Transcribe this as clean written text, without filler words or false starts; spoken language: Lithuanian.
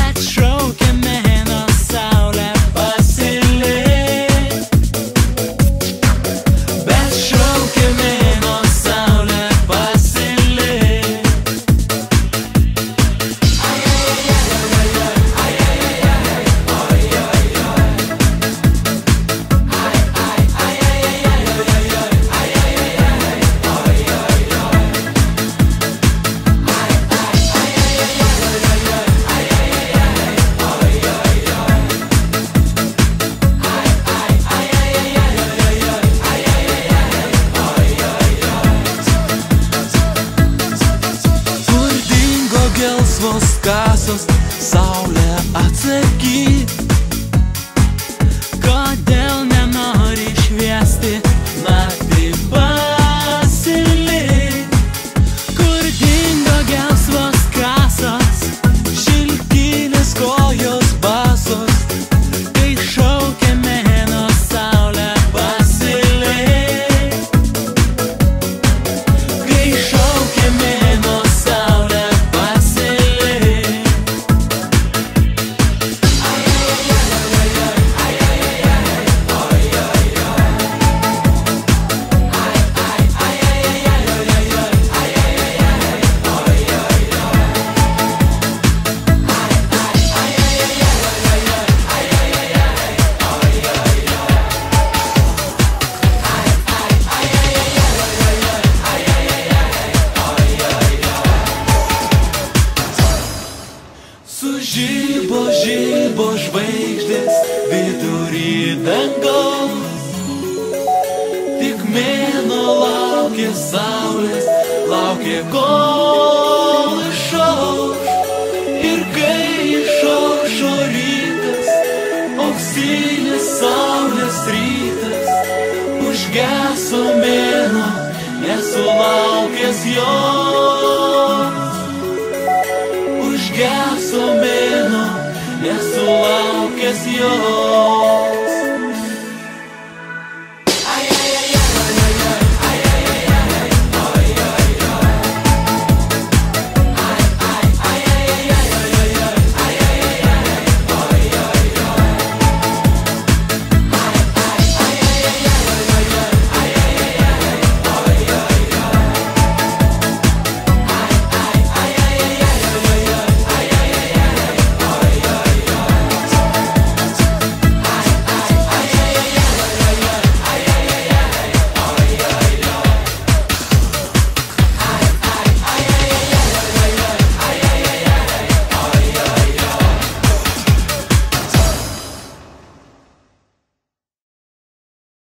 bet šaukia mėnuo saulė pasilėk. Bet šaukia mėnuo saulė pasilėk. Gelsvos kasos, saulė atsakyk, kodėl nenori šviesti, naktį pasilik. Kur dingo gelsvos kasos, šilkinės kojos basos, kai šaukia mėnuo saulė pasilik. Kai šaukia mėnuo saulė Sužibo, žibo žvaigždės vidury dangaus, tik mėnuo laukė saulės, laukė kol išauš. Ir kai išaušo rytas, auksinis saulės rytas, užgeso mėnuo, nesulaukęs jos. Užgeso mėnuo, nesulaukęs jo.